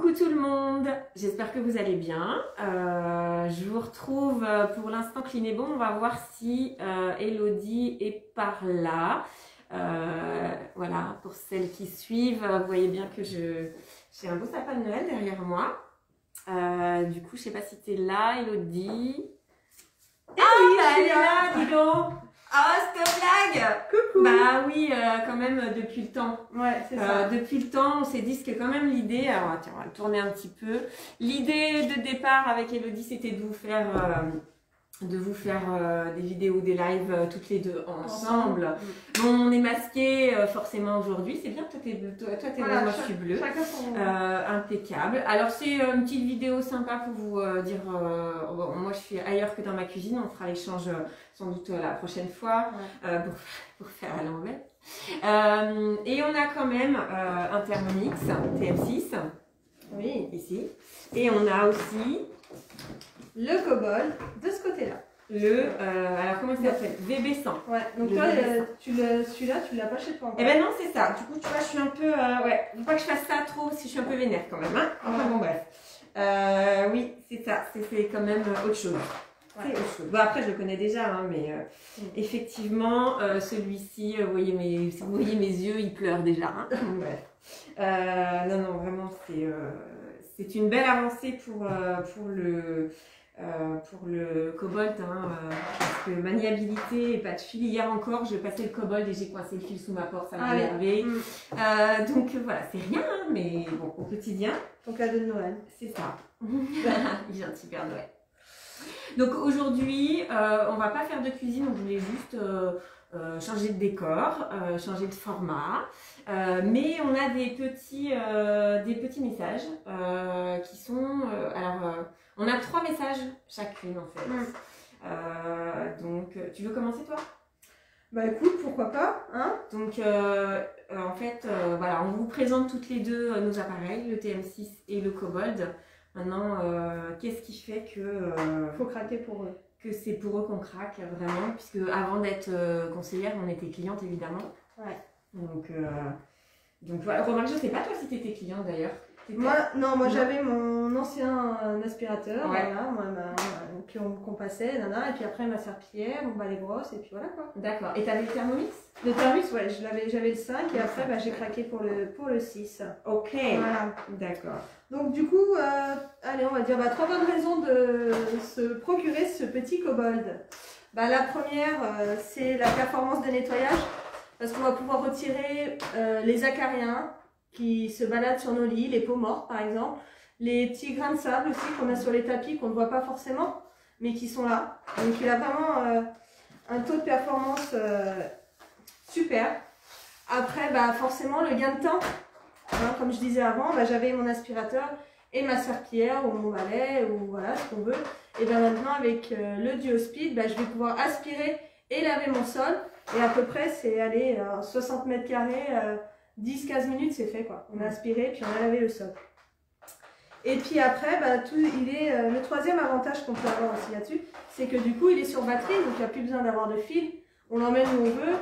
Coucou tout le monde, j'espère que vous allez bien. Je vous retrouve pour l'instant clean et bon. On va voir si Elodie est par là. Voilà, pour celles qui suivent, vous voyez bien que j'ai un beau sapin de Noël derrière moi. Du coup, je sais pas si tu es là, Elodie. Ah oui, elle est là, dis donc. Ah, cette blague! Coucou. Bah oui, quand même depuis le temps. Ouais, c'est ça. Depuis le temps, on s'est dit que quand même l'idée, alors attends, on va le tourner un petit peu. L'idée de départ avec Elodie, c'était de vous faire des vidéos, des lives toutes les deux ensemble. Bon, on est masqués forcément aujourd'hui, c'est bien, toi t'es Voilà, bleu, moi je suis bleue. Chacun son... Impeccable. Alors c'est une petite vidéo sympa pour vous dire, bon, moi je suis ailleurs que dans ma cuisine, on fera l'échange sans doute la prochaine fois pour faire à l'envers. Et on a quand même un Thermomix TM6, Oui, ici, et on a aussi le Kobold de ce côté-là. alors comment ça s'appelle? VB100. Ouais, donc Le toi, VB100. celui-là, tu l'as pas chez toi encore. Eh ben non, c'est ça. Du coup, tu vois, je suis un peu... ouais, faut pas que je fasse ça trop, parce que je suis un peu vénère quand même. Hein, enfin bon, bref. Oui, c'est ça. C'est quand même autre chose. Ouais. C'est autre chose. Bon, après, je le connais déjà, hein, mais effectivement, celui-ci, vous voyez mes yeux, ils pleurent déjà. Hein. Bref. Non, vraiment, c'est une belle avancée pour le Kobold, hein, parce que maniabilité et pas de fil. Hier encore, je passais le Kobold et j'ai coincé le fil sous ma porte, ça m'a énervé. Donc voilà, c'est rien, hein, mais bon, au quotidien. Ton cadeau de Noël. C'est ça. J'ai un petit Père Noël. Donc aujourd'hui, on va pas faire de cuisine, on voulait juste changer de décor, changer de format. Mais on a des petits messages qui sont... on a 3 messages chacune en fait. Donc, tu veux commencer toi? Bah écoute, pourquoi pas, hein? Donc, en fait, voilà, on vous présente toutes les deux nos appareils, le TM6 et le Kobold. Maintenant, qu'est-ce qui fait que... Faut craquer pour eux. Que c'est pour eux qu'on craque vraiment, puisque avant d'être conseillère, on était cliente évidemment. Ouais. Donc voilà. Remarque, je sais pas toi si tu étais cliente d'ailleurs. Moi j'avais mon ancien aspirateur, Ouais. voilà, qu'on passait, et puis après ma serpillière, les brosses, et puis voilà quoi. D'accord. Et t'avais le Thermomix? Le Thermomix, ouais, j'avais le 5 et après j'ai craqué pour le 6. Ok. Voilà. D'accord. Donc du coup, allez, on va dire 3 bonnes raisons de se procurer ce petit Kobold. La première, c'est la performance de nettoyage, parce qu'on va pouvoir retirer les acariens qui se baladent sur nos lits, les peaux mortes par exemple, les petits grains de sable aussi qu'on a sur les tapis qu'on ne voit pas forcément, mais qui sont là. Donc il a vraiment un taux de performance super. Après, forcément, le gain de temps. Hein, comme je disais avant, j'avais mon aspirateur et ma serpillière ou mon balai ou voilà ce qu'on veut. Et maintenant avec le DuoSpeed, je vais pouvoir aspirer et laver mon sol. Et à peu près, c'est aller 60 mètres carrés, 10-15 minutes, c'est fait quoi. On a aspiré puis on a lavé le sol. Et puis après, le troisième avantage qu'on peut avoir aussi là-dessus, c'est que du coup, il est sur batterie, donc il n'y a plus besoin d'avoir de fil. On l'emmène où on veut,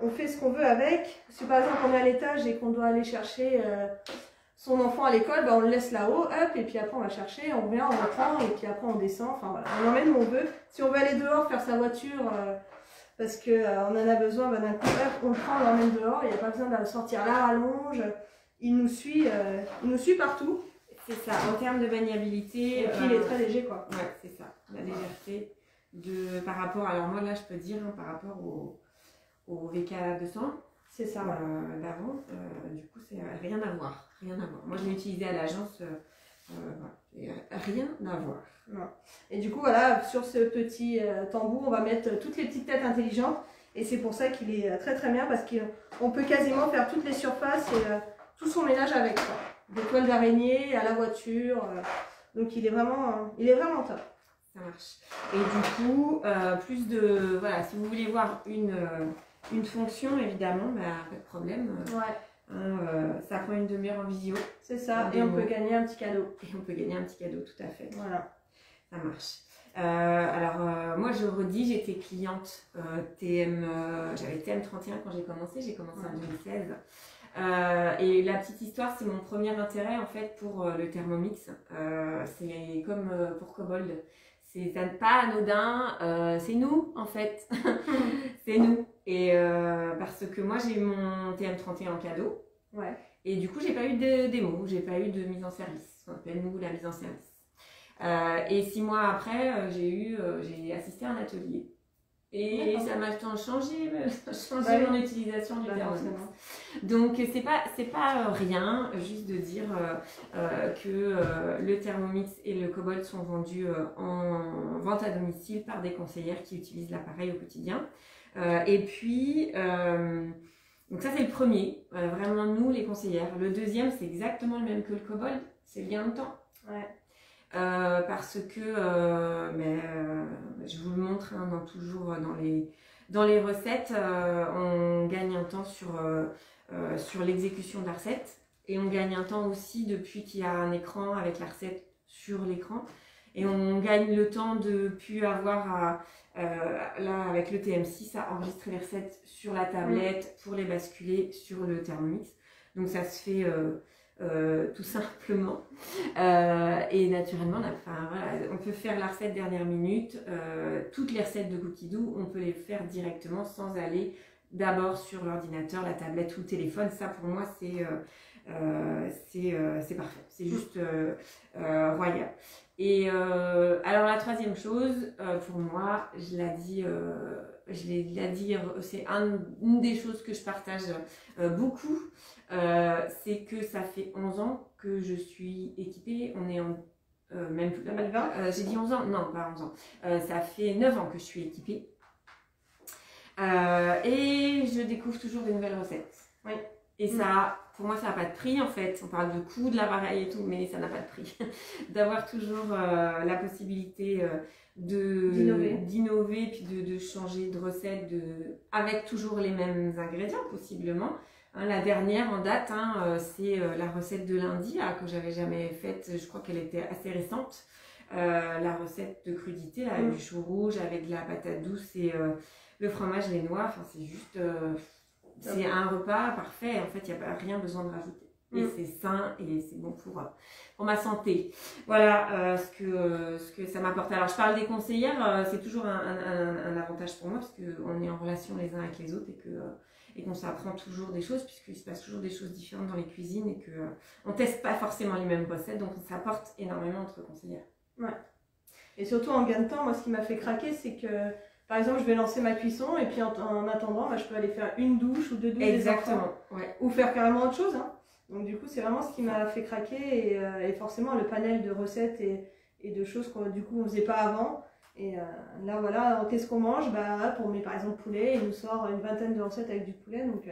on fait ce qu'on veut avec. Si par exemple on est à l'étage et qu'on doit aller chercher son enfant à l'école, on le laisse là-haut, hop, et puis après on va chercher, on revient, on reprend, et puis après on descend. Enfin voilà, on l'emmène où on veut. Si on veut aller dehors faire sa voiture, parce qu'on en a besoin, d'un coup, hop, on le prend, on l'emmène dehors, il n'y a pas besoin de sortir la rallonge. Il nous suit partout. C'est ça, en termes de maniabilité. Et puis il est très léger quoi. Ouais, c'est ça, la légèreté. Par rapport, alors moi là je peux dire, par rapport au VK 200, c'est ça, d'avant, du coup c'est rien à voir, Moi je l'ai utilisé à l'agence, rien à voir. Non. Et du coup voilà, sur ce petit tambour, on va mettre toutes les petites têtes intelligentes et c'est pour ça qu'il est très très bien parce qu'on peut quasiment faire toutes les surfaces et tout son ménage avec ça. Des toiles d'araignée à la voiture, donc il est vraiment top. Ça marche. Et du coup, voilà, si vous voulez voir une fonction, évidemment, pas de problème. Ça prend une demi-heure en visio. C'est ça, et on peut gagner un petit cadeau. Et on peut gagner un petit cadeau, tout à fait. Voilà. Ça marche. Moi, je redis, j'étais cliente j'avais TM31 quand j'ai commencé en 2016. Et la petite histoire, c'est mon premier intérêt en fait pour le Thermomix. C'est comme pour Kobold. C'est pas anodin, c'est nous en fait. C'est nous. Et parce que moi j'ai eu mon TM31 en cadeau. Ouais. Et du coup, j'ai pas eu de démo, j'ai pas eu de mise en service. On appelle nous la mise en service. Et 6 mois après, j'ai assisté à un atelier. Et ça m'a changé mon utilisation du Thermomix. Donc c'est pas rien, juste de dire que le Thermomix et le Kobold sont vendus en vente à domicile par des conseillères qui utilisent l'appareil au quotidien. Et puis donc ça c'est le premier, vraiment nous les conseillères. Le deuxième c'est exactement le même que le Kobold, c'est le gain de temps. Ouais. Parce que je vous le montre toujours dans les recettes, on gagne un temps sur l'exécution de la recette et on gagne un temps aussi depuis qu'il y a un écran avec la recette sur l'écran et on gagne le temps de plus avoir là avec le TM6 à enregistrer les recettes sur la tablette pour les basculer sur le Thermomix. Donc ça se fait tout simplement et naturellement on peut faire la recette dernière minute, toutes les recettes de Cookie Dough on peut les faire directement sans aller d'abord sur l'ordinateur, la tablette ou le téléphone. Ça pour moi c'est parfait, c'est juste royal. Et alors la troisième chose pour moi, je l'ai dit, c'est une des choses que je partage beaucoup, c'est que ça fait 11 ans que je suis équipée, on est en même plus, j'ai dit 11 ans, non pas 11 ans, ça fait 9 ans que je suis équipée et je découvre toujours des nouvelles recettes. Oui. Et ça, pour moi, ça n'a pas de prix en fait. On parle de coût de l'appareil et tout, mais ça n'a pas de prix. D'avoir toujours la possibilité d'innover, puis de changer de recette avec toujours les mêmes ingrédients possiblement. Hein, la dernière en date, c'est la recette de lundi que j'avais jamais faite. Je crois qu'elle était assez récente. La recette de crudité, là, du chou rouge avec de la patate douce et le fromage lait noir. Enfin, c'est juste... c'est un repas parfait, en fait, il n'y a rien besoin de rajouter. Et c'est sain et c'est bon pour ma santé. Voilà ce que ça m'apporte. Alors, je parle des conseillères, c'est toujours un avantage pour moi parce qu'on est en relation les uns avec les autres et qu'on s'apprend toujours des choses puisqu'il se passe toujours des choses différentes dans les cuisines et qu'on ne teste pas forcément les mêmes recettes, donc ça apporte énormément entre conseillères. Ouais. Et surtout en gain de temps, moi, ce qui m'a fait craquer, c'est que par exemple, je vais lancer ma cuisson et puis en attendant, je peux aller faire une douche ou 2 douches. Exactement. Ouais. Ou faire carrément autre chose. Hein. Donc du coup, c'est vraiment ce qui m'a fait craquer et forcément le panel de recettes et de choses qu'on du coup on faisait pas avant. Et là voilà, qu'est-ce qu'on mange? Pour par exemple poulet, il nous sort une vingtaine de recettes avec du poulet, donc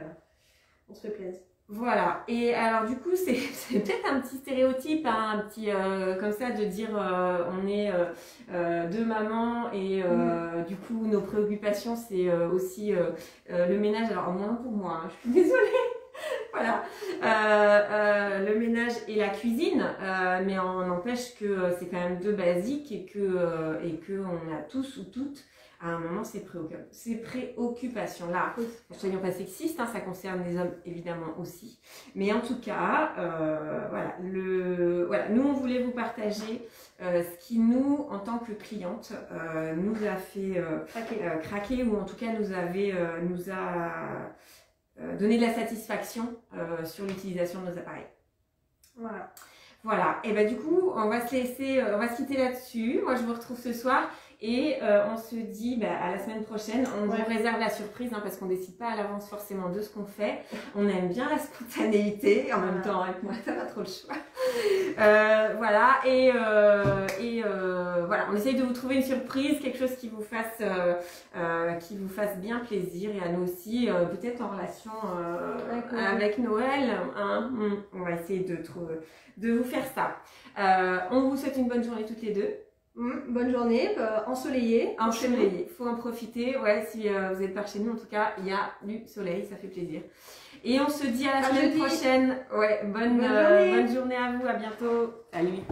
on se fait plaisir. Voilà, et alors du coup c'est peut-être un petit stéréotype, un petit comme ça de dire on est deux mamans et du coup nos préoccupations c'est aussi le ménage, alors moins pour moi, je suis désolée, voilà, le ménage et la cuisine, mais on n'empêche que c'est quand même deux basiques et que on a tous ou toutes à un moment ces préoccupations là, ne soyons pas sexistes, ça concerne les hommes évidemment aussi, mais en tout cas voilà, nous on voulait vous partager ce qui nous en tant que cliente nous a fait craquer ou en tout cas nous a donné de la satisfaction sur l'utilisation de nos appareils. Voilà, et du coup on va se quitter là-dessus. Moi je vous retrouve ce soir. Et on se dit à la semaine prochaine, on vous réserve la surprise parce qu'on ne décide pas à l'avance forcément de ce qu'on fait. On aime bien la spontanéité, en même temps avec moi, t'as pas trop le choix. Voilà, voilà, on essaye de vous trouver une surprise, quelque chose qui vous fasse bien plaisir et à nous aussi, peut-être en relation avec Noël. Hein. On va essayer de vous faire ça. On vous souhaite une bonne journée toutes les deux. Bonne journée, ensoleillée. Ensoleillée, faut en profiter. Ouais, si vous êtes par chez nous, en tout cas, il y a du soleil, ça fait plaisir. Et on se dit à la semaine prochaine. Ouais, bonne journée à vous, à bientôt. Salut.